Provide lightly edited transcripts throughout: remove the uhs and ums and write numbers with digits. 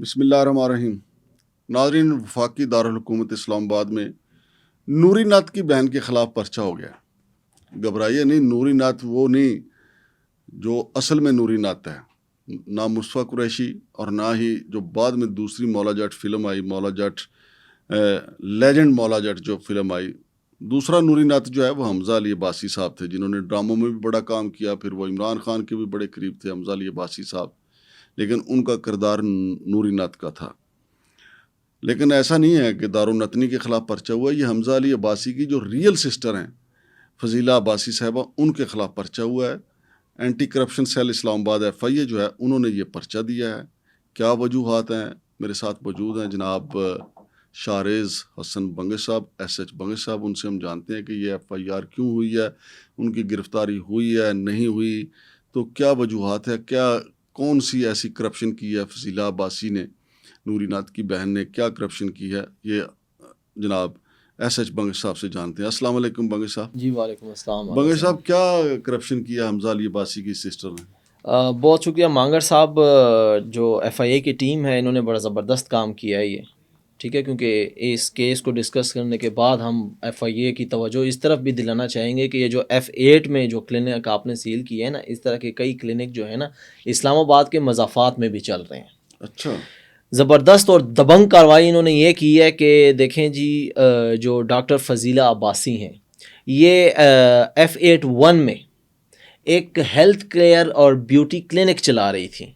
بسم اللہ الرحمن الرحیم. ناظرین، وفاقی دارالحکومت اسلام آباد میں نوری نعت کی بہن کے خلاف پرچہ ہو گیا. گھبرائیے نہیں، نوری نعت وہ نہیں جو اصل میں نوری نعت ہے، نہ مصطفیٰ قریشی اور نہ ہی جو بعد میں دوسری مولا جٹ فلم آئی، مولا جٹ لیجنڈ مولا جٹ جو فلم آئی. دوسرا نوری نعت جو ہے وہ حمزہ علی عباسی صاحب تھے، جنہوں نے ڈراموں میں بھی بڑا کام کیا. پھر وہ عمران خان کے بھی بڑے قریب تھے حمزہ علی عباسی صاحب، لیکن ان کا کردار نوری نعت کا تھا. لیکن ایسا نہیں ہے کہ دارالنتنی کے خلاف پرچہ ہوا. یہ حمزہ علی عباسی کی جو ریئل سسٹر ہیں فضیلہ عباسی صاحبہ، ان کے خلاف پرچہ ہوا ہے. اینٹی کرپشن سیل اسلام آباد FIA جو ہے انہوں نے یہ پرچہ دیا ہے. کیا وجوہات ہیں؟ میرے ساتھ موجود ہیں جناب شاہریز حسن بنگش صاحب، SH بنگش صاحب. ان سے ہم جانتے ہیں کہ یہ FIR کیوں ہوئی ہے، ان کی گرفتاری ہوئی ہے نہیں ہوئی، تو کیا وجوہات ہے، کون سی ایسی کرپشن کی ہے فضیلہ عباسی نے، نوری نعت کی بہن نے کیا کرپشن کی ہے، یہ جناب SH بنگش صاحب سے جانتے ہیں. السلام علیکم بنگش صاحب. جی وعلیکم السلام. بنگش صاحب، کیا کرپشن کیا حمزہ علی عباسی کی سسٹر نے؟ بہت شکریہ مانگر صاحب. جو FIA کی ٹیم ہے انہوں نے بڑا زبردست کام کیا ہے یہ، ٹھیک ہے، کیونکہ اس کیس کو ڈسکس کرنے کے بعد ہم FIA کی توجہ اس طرف بھی دلانا چاہیں گے کہ یہ جو F8 میں جو کلینک آپ نے سیل کی ہے نا، اس طرح کے کئی کلینک جو ہے نا اسلام آباد کے مضافات میں بھی چل رہے ہیں. اچھا، زبردست اور دبنگ کارروائی انہوں نے یہ کی ہے کہ دیکھیں جی، جو ڈاکٹر فضیلہ عباسی ہیں یہ F81 میں ایک ہیلتھ کیئر اور بیوٹی کلینک چلا رہی تھی.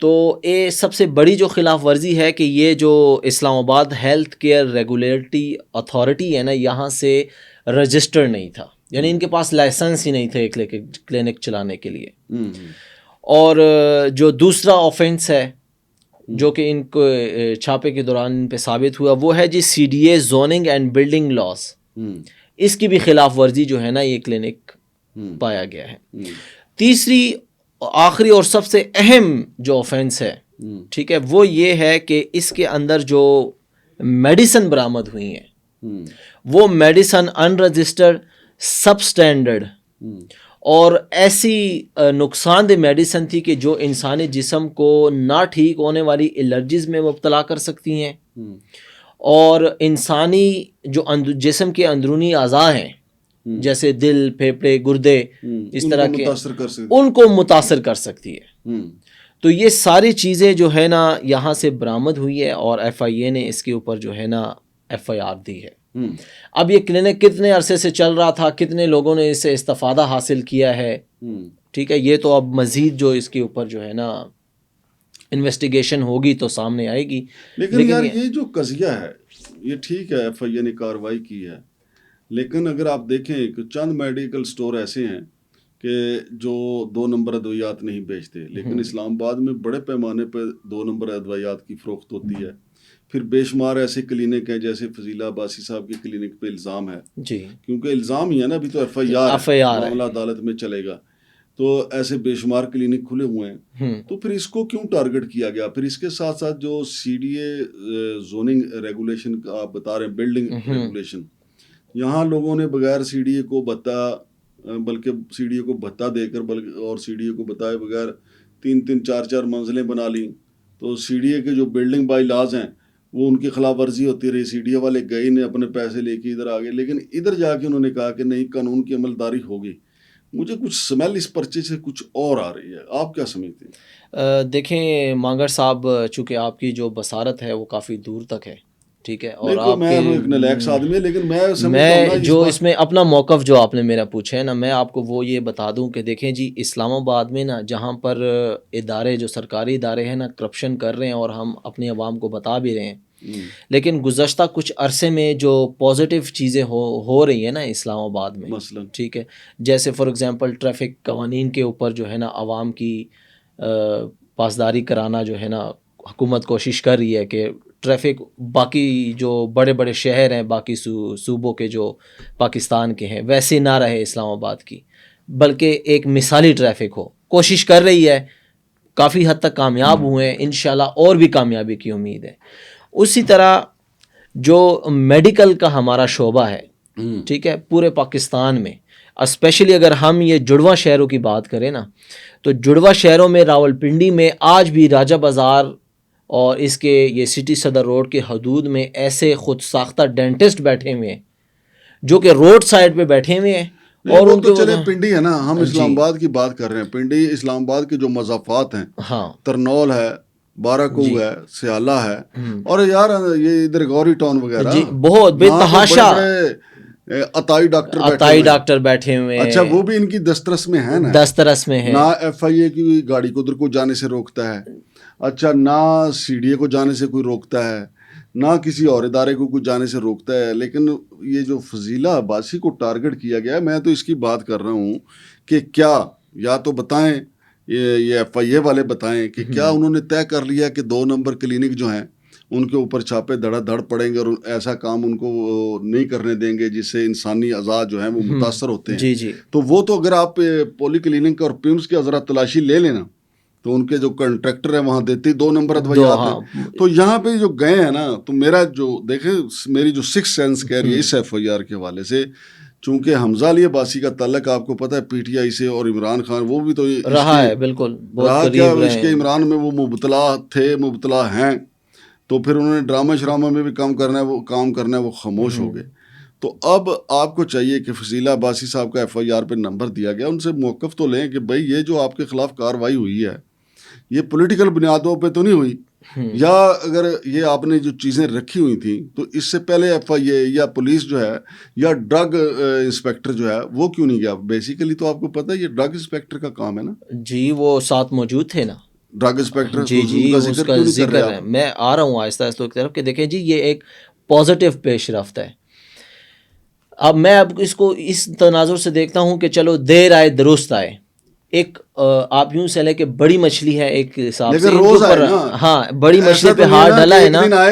تو یہ سب سے بڑی جو خلاف ورزی ہے کہ یہ جو اسلام آباد ہیلتھ کیئر ریگولیٹری اتھارٹی ہے نا، یہاں سے رجسٹر نہیں تھا، یعنی ان کے پاس لائسنس ہی نہیں تھا ایک کلینک چلانے کے لیے. اور جو دوسرا آفینس ہے جو کہ ان کو چھاپے کے دوران ان پہ ثابت ہوا، وہ ہے جی CDA زوننگ اینڈ بلڈنگ لاس. اس کی بھی خلاف ورزی جو ہے نا یہ کلینک پایا گیا ہے. تیسری آخری اور سب سے اہم جو آفینس ہے، ٹھیک ہے، وہ یہ ہے کہ اس کے اندر جو میڈیسن برآمد ہوئی ہیں وہ میڈیسن ان رجسٹرڈ، سب اسٹینڈرڈ اور ایسی نقصان دہ میڈیسن تھی کہ جو انسانی جسم کو نہ ٹھیک ہونے والی الرجیز میں مبتلا کر سکتی ہیں، اور انسانی جو جسم کے اندرونی اعضاء ہیں جیسے دل، پھیپھڑے، گردے، اس طرح کے ان کو متاثر کر سکتی ہے. تو یہ ساری چیزیں جو ہے نا یہاں سے برآمد ہوئی ہے اور FIA نے اس کے اوپر جو ہے نا FIR دی ہے. اب یہ کلینک کتنے عرصے سے چل رہا تھا، کتنے لوگوں نے اس سے استفادہ حاصل کیا ہے، ٹھیک ہے، یہ تو اب مزید جو اس کے اوپر جو ہے نا انویسٹیگیشن ہوگی تو سامنے آئے گی. لیکن یار یہ جو قضیہ ہے یہ ٹھیک ہے، FIA نے کارروائی کی ہے، لیکن اگر آپ دیکھیں کہ چند میڈیکل سٹور ایسے ہیں کہ جو 2 نمبر ادویات نہیں بیچتے، لیکن اسلام آباد میں بڑے پیمانے پہ 2 نمبر ادویات کی فروخت ہوتی ہے. پھر بے شمار ایسے کلینک ہیں جیسے فضیلہ عباسی صاحب کی کلینک پہ الزام ہے، جی، کیونکہ الزام ہی ہے نا، ابھی تو FIR معاملہ عدالت میں چلے گا. تو ایسے بے شمار کلینک کھلے ہوئے ہیں، تو پھر اس کو کیوں ٹارگٹ کیا گیا؟ پھر اس کے ساتھ ساتھ جو CDA زوننگ ریگولیشن کا آپ بتا رہے ہیں، بلڈنگ ریگولیشن، یہاں لوگوں نے بغیر CDA کو بلکہ CDA کو بھتہ دے کر اور CDA کو بتائے بغیر 3-3 4-4 منزلیں بنا لیں. تو CDA کے جو بلڈنگ بائی لاز ہیں وہ ان کی خلاف ورزی ہوتی رہی. CDA والے گئے نے اپنے پیسے لے کے ادھر آگے، لیکن ادھر جا کے انہوں نے کہا کہ نہیں، قانون کی عملداری ہوگی. مجھے کچھ سمیل اس پرچے سے کچھ اور آ رہی ہے، آپ کیا سمجھتے ہیں؟ دیکھیں مانگر صاحب، چونکہ آپ کی جو بصارت ہے وہ کافی دور تک ہے، ٹھیک ہے، اور آپ میں ایک نالیکس آدمی ہے، لیکن میں جو اس میں اپنا موقف جو آپ نے میرا پوچھا ہے نا، میں آپ کو وہ یہ بتا دوں کہ دیکھیں جی، اسلام آباد میں نا جہاں پر ادارے، جو سرکاری ادارے ہیں نا، کرپشن کر رہے ہیں اور ہم اپنی عوام کو بتا بھی رہے ہیں، لیکن گزشتہ کچھ عرصے میں جو پازیٹیو چیزیں ہو رہی ہیں نا اسلام آباد میں، مثلاً ٹھیک ہے، جیسے فار ایگزامپل ٹریفک قوانین کے اوپر جو ہے نا عوام کی پاسداری کرانا جو ہے نا، حکومت کوشش کر رہی ہے کہ ٹریفک باقی جو بڑے بڑے شہر ہیں، باقی صوبوں کے جو پاکستان کے ہیں، ویسے نہ رہے اسلام آباد کی، بلکہ ایک مثالی ٹریفک ہو. کوشش کر رہی ہے، کافی حد تک کامیاب ہوئے ہیں، انشاءاللہ اور بھی کامیابی کی امید ہے. اسی طرح جو میڈیکل کا ہمارا شعبہ ہے، ٹھیک ہے، پورے پاکستان میں، اسپیشلی اگر ہم یہ جڑواں شہروں کی بات کریں نا، تو جڑواں شہروں میں راولپنڈی میں آج بھی راجہ بازار اور اس کے یہ سٹی صدر روڈ کے حدود میں ایسے خود ساختہ ڈینٹسٹ بیٹھے ہوئے ہیں جو کہ روڈ سائڈ پہ بیٹھے ہوئے ہیں. اور ان تو کے چلے پنڈی ہے نا, ہم اسلام آباد کی بات کر رہے ہیں. پنڈی اسلام آباد کے جو مضافات ہیں, ہاں ترنول ہے, بارہ کو ہے, سیالہ ہے, اور یار یہ ادھر گوری ٹاؤن وغیرہ جی بہت بے تحاشا عطائی ڈاکٹر بیٹھے ہوئے ہیں. اچھا وہ بھی ان کی دسترس میں ہے نا, دسترس میں ہے. نہ ایف آئی اے کی گاڑی کو ادھر کو جانے سے روکتا ہے, اچھا نہ سی ڈی اے کو جانے سے کوئی روکتا ہے, نہ کسی اور ادارے کو کوئی جانے سے روکتا ہے. لیکن یہ جو فضیلہ عباسی کو ٹارگٹ کیا گیا ہے, میں تو اس کی بات کر رہا ہوں کہ کیا, یا تو بتائیں یہ ایف آئی اے والے بتائیں کہ کیا انہوں نے طے کر لیا کہ 2 نمبر کلینک جو ہیں ان کے اوپر چھاپے دھڑا دھڑ پڑیں گے اور ایسا کام ان کو نہیں کرنے دیں گے جس سے انسانی اعضاء جو ہیں وہ متاثر ہوتے ہیں. جی تو وہ تو اگر آپ پولی کلینک اور پیمس کی ذرا تلاشی لے لینا تو ان کے جو کنٹریکٹر ہیں وہاں دیتے 2 نمبر ادویات ہیں. تو یہاں پہ جو گئے ہیں نا, تو میرا جو دیکھیں میری جو 6 سینس کہہ رہی ہے اس ایف آئی آر کے حوالے سے, چونکہ حمزہ علی عباسی کا تعلق آپ کو پتہ ہے پی ٹی آئی سے, اور عمران خان وہ بھی تو رہا ہے بالکل رہا کیا, اس کے عمران میں وہ مبتلا تھے, مبتلا ہیں. تو پھر انہوں نے ڈرامہ شرامہ میں بھی کام کرنا ہے, وہ خاموش ہو گئے. تو اب آپ کو چاہیے کہ فضیلہ عباسی صاحب کا ایف آئی آر پہ نمبر دیا گیا, ان سے موقف تو لیں کہ بھائی یہ جو آپ کے خلاف کارروائی ہوئی ہے یہ پولیٹیکل بنیادوں پہ تو نہیں ہوئی, یا اگر یہ آپ نے جو چیزیں رکھی ہوئی تھیں تو اس سے پہلے ایف آئی اے یا پولیس جو ہے یا ڈرگ انسپیکٹر جو ہے وہ کیوں نہیں گیا. بیسیکلی تو آپ کو پتہ ہے یہ ڈرگ انسپیکٹر کا کام ہے نا. جی وہ ساتھ موجود تھے نا ڈرگ انسپیکٹر. جی اس کا ذکر ہے, میں آ رہا ہوں آہستہ آہستہ کی طرف کہ دیکھیں جی یہ ایک پازیٹیو پیش رفت ہے. اب میں اس کو اس تناظر سے دیکھتا ہوں کہ چلو دیر آئے درست آئے. ایک آپ یوں سے لے کہ بڑی مچھلی ہے ایک حساب سے روز آئے نا, ہاں بڑی مچھلی پہ ہاتھ ڈلا ہے نا,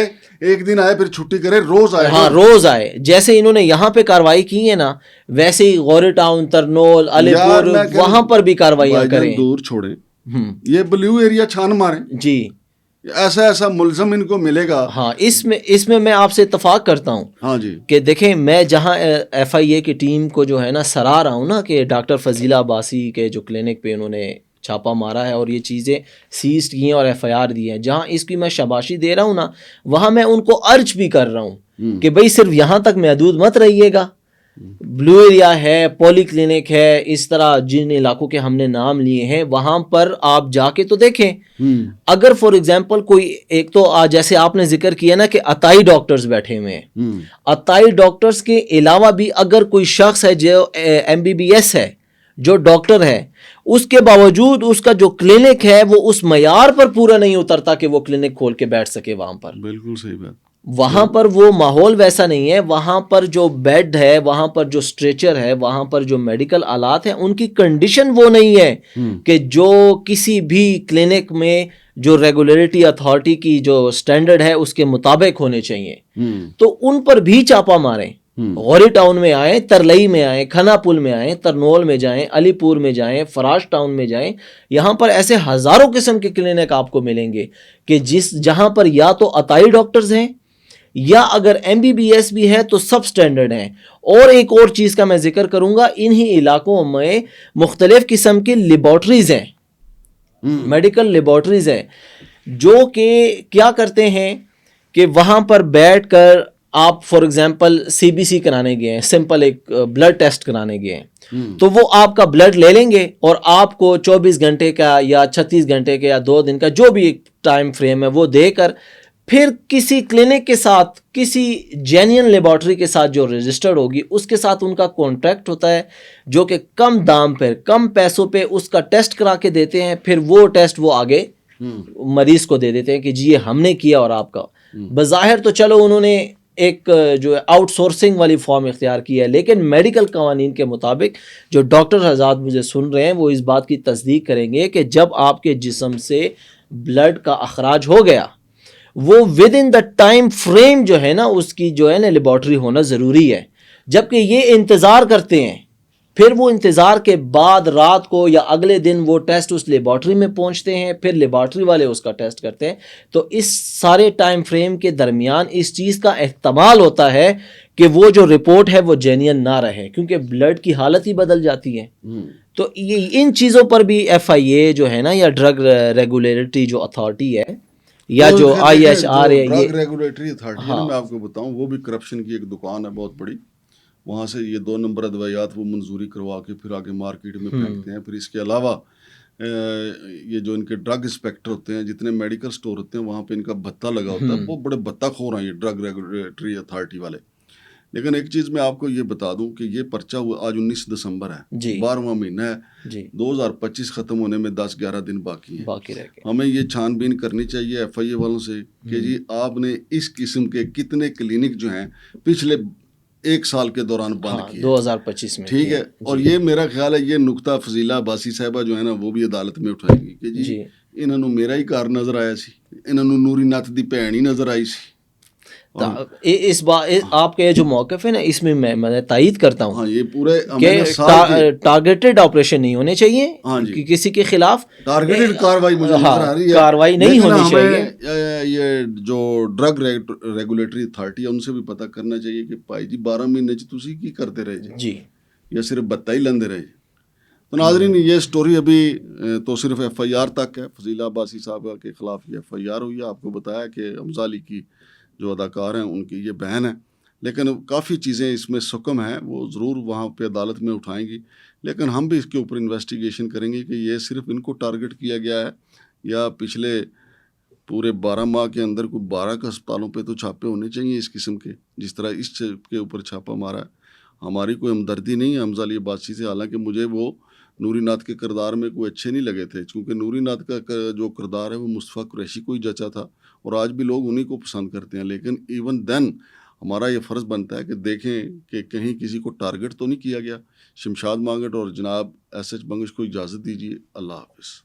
ایک دن آئے پھر چھٹی کرے, روز آئے. ہاں روز آئے. جیسے انہوں نے یہاں پہ کاروائی کی ہے نا ویسے ہی غوری ٹاؤن, ترنول, علی پور وہاں پر بھی کاروائیاں کریں. دور چھوڑیں, یہ بلیو ایریا چھان ماریں. جی ایسا ملزم ان کو ملے گا. ہاں اس میں آپ سے اتفاق کرتا ہوں. ہاں جی کہ دیکھیں میں جہاں ایف آئی اے کی ٹیم کو جو ہے نا سراہ رہا ہوں نا کہ ڈاکٹر فضیلہ عباسی کے جو کلینک پہ انہوں نے چھاپا مارا ہے اور یہ چیزیں سیز کی ہیں اور ایف آئی آر دی ہیں, جہاں اس کی میں شاباشی دے رہا ہوں نا وہاں میں ان کو ارج بھی کر رہا ہوں کہ بھائی صرف یہاں تک محدود مت رہیے گا. بلو ایریا ہے, پولی کلینک ہے, اس طرح جن علاقوں کے ہم نے نام لیے ہیں وہاں پر آپ جا کے تو دیکھیں. اگر فار ایگزامپل کوئی ایک تو جیسے آپ نے ذکر کیا نا کہ عطائی ڈاکٹرز بیٹھے ہوئے ہیں, عطائی ڈاکٹرز کے علاوہ بھی اگر کوئی شخص ہے جو ایم بی بی ایس ہے, جو ڈاکٹر ہے, اس کے باوجود اس کا جو کلینک ہے وہ اس معیار پر پورا نہیں اترتا کہ وہ کلینک کھول کے بیٹھ سکے وہاں پر. بالکل صحیح بات. وہاں پر وہ ماحول ویسا نہیں ہے, وہاں پر جو بیڈ ہے, وہاں پر جو اسٹریچر ہے, وہاں پر جو میڈیکل آلات ہیں ان کی کنڈیشن وہ نہیں ہے کہ جو کسی بھی کلینک میں جو ریگولیٹری اتھارٹی کی جو سٹینڈرڈ ہے اس کے مطابق ہونے چاہیے. تو ان پر بھی چھاپا ماریں. غوری ٹاؤن میں آئیں, ترلئی میں آئیں, کھنا پل میں آئیں, ترنول میں جائیں, علی پور میں جائیں, فراش ٹاؤن میں جائیں. یہاں پر ایسے ہزاروں قسم کے کلینک آپ کو ملیں گے کہ جہاں پر یا تو عطائی ڈاکٹرز ہیں یا اگر ایم بی بی ایس بھی ہے تو سب سٹینڈرڈ ہیں. اور ایک اور چیز کا میں ذکر کروں گا, انہی علاقوں میں مختلف قسم کی لیبارٹریز ہیں, میڈیکل لیبارٹریز ہیں, جو کہ کیا کرتے ہیں کہ وہاں پر بیٹھ کر آپ for example C B C کرانے گئے ہیں, سمپل ایک بلڈ ٹیسٹ کرانے گئے ہیں, تو وہ آپ کا بلڈ لے لیں گے اور آپ کو 24 گھنٹے کا یا 36 گھنٹے کا یا 2 دن کا جو بھی ایک ٹائم فریم ہے وہ دے کر پھر کسی کلینک کے ساتھ, کسی جینین لیبارٹری کے ساتھ جو رجسٹرڈ ہوگی اس کے ساتھ ان کا کانٹریکٹ ہوتا ہے, جو کہ کم دام پر کم پیسوں پہ اس کا ٹیسٹ کرا کے دیتے ہیں. پھر وہ ٹیسٹ وہ آگے مریض کو دے دیتے ہیں کہ جی یہ ہم نے کیا. اور آپ کا بظاہر تو چلو انہوں نے ایک جو آؤٹ سورسنگ والی فارم اختیار کی ہے, لیکن میڈیکل قوانین کے مطابق جو ڈاکٹر حضرات مجھے سن رہے ہیں وہ اس بات کی تصدیق کریں گے کہ جب آپ کے جسم سے بلڈ کا اخراج ہو گیا وہ with in the time frame جو ہے نا اس کی جو ہے نا لیبارٹری ہونا ضروری ہے. جبکہ یہ انتظار کرتے ہیں, پھر وہ انتظار کے بعد رات کو یا اگلے دن وہ ٹیسٹ اس لیبارٹری میں پہنچتے ہیں, پھر لیبارٹری والے اس کا ٹیسٹ کرتے ہیں. تو اس سارے ٹائم فریم کے درمیان اس چیز کا احتمال ہوتا ہے کہ وہ جو رپورٹ ہے وہ جینین نہ رہے, کیونکہ بلڈ کی حالت ہی بدل جاتی ہے. تو یہ ان چیزوں پر بھی ایف آئی اے جو ہے نا یا ڈرگ ریگولیٹری جو اتھارٹی ہے یا جو دیکھیں، آئی ایچ آر ہے ڈرگ یہ ریگولیٹری اتھارٹی ہے نا، میں آپ کو بتاؤں وہ بھی کرپشن کی ایک دکان ہے بہت بڑی. وہاں سے یہ 2 نمبر ادویات وہ منظوری کروا کے پھر آگے مارکیٹ میں پھینکتے ہیں. پھر اس کے علاوہ یہ جو ان کے ڈرگ انسپیکٹر ہوتے ہیں، جتنے میڈیکل سٹور ہوتے ہیں وہاں پہ ان کا بھتہ لگا ہوتا ہے. وہ بڑے بھتہ خور ہیں یہ ڈرگ ریگولیٹری اتھارٹی والے. لیکن ایک چیز میں آپ کو یہ بتا دوں کہ یہ پرچہ آج 19 دسمبر ہے، جی 12واں مہینہ ہے، جی 2025 ختم ہونے میں 10-11 دن باقی ہیں. باقی رہ گئے. ہمیں یہ چھان بین کرنی چاہیے ایف آئی اے والوں سے کہ جی آپ نے اس قسم کے کتنے کلینک جو ہیں پچھلے 1 سال کے دوران بند ہاں کیے. 2025 میں ٹھیک ہے. اور یہ میرا خیال ہے یہ نقطہ فضیلہ عباسی صاحبہ جو ہے نا وہ بھی عدالت میں اٹھائے گی کہ جی انہوں نے میرا ہی کار نظر آیا سی، انہوں نے نوری ناتھ دی بھین ہی نظر آئی سی. اس بات آپ کا یہ جو موقف ہے نا اس میں میں تائید کرتا ہوں ہاں یہ پورے کہ ٹارگیٹڈ آپریشن نہیں ہونے چاہیے کسی کے خلاف، ٹارگیٹڈ کاروائی مجھے نظر آ رہی ہے، کاروائی نہیں ہونی چاہیے. یہ جو ڈرگ ریگولیٹری اتھارٹی ہے ان سے بھی پتہ کرنا چاہیے کہ بھائی جی 12 مہینے تسی کی کرتے رہے جی یا صرف بتہ ہی لندے رہے. تو ناظرین یہ سٹوری ابھی تو صرف ایف آئی آر تک ہے. فضیلہ عباسی صاحب کے خلاف یہ ایف آئی آر ہوئی ہے. آپ کو بتایا کہ حمزہ علی کی جو اداکار ہیں ان کی یہ بہن ہے، لیکن کافی چیزیں اس میں سکم ہیں، وہ ضرور وہاں پہ عدالت میں اٹھائیں گی. لیکن ہم بھی اس کے اوپر انویسٹیگیشن کریں گے کہ یہ صرف ان کو ٹارگٹ کیا گیا ہے یا پچھلے پورے 12 ماہ کے اندر کوئی 12 کا اسپتالوں پہ تو چھاپے ہونے چاہیے اس قسم کے، جس طرح اس کے اوپر چھاپا مارا ہے. ہماری کوئی ہمدردی نہیں ہے حمزہ علی عباسی سے، حالانکہ مجھے وہ نوری ناتھ کے کردار میں کوئی اچھے نہیں لگے تھے، کیونکہ نوری ناتھ کا جو کردار ہے وہ مصطفیٰ قریشی کو ہی جچا تھا اور آج بھی لوگ انہی کو پسند کرتے ہیں. لیکن ایون دین ہمارا یہ فرض بنتا ہے کہ دیکھیں کہ کہیں کسی کو ٹارگٹ تو نہیں کیا گیا. شمشاد مانگٹ اور جناب ایس ایچ بنگش کو اجازت دیجیے. اللہ حافظ.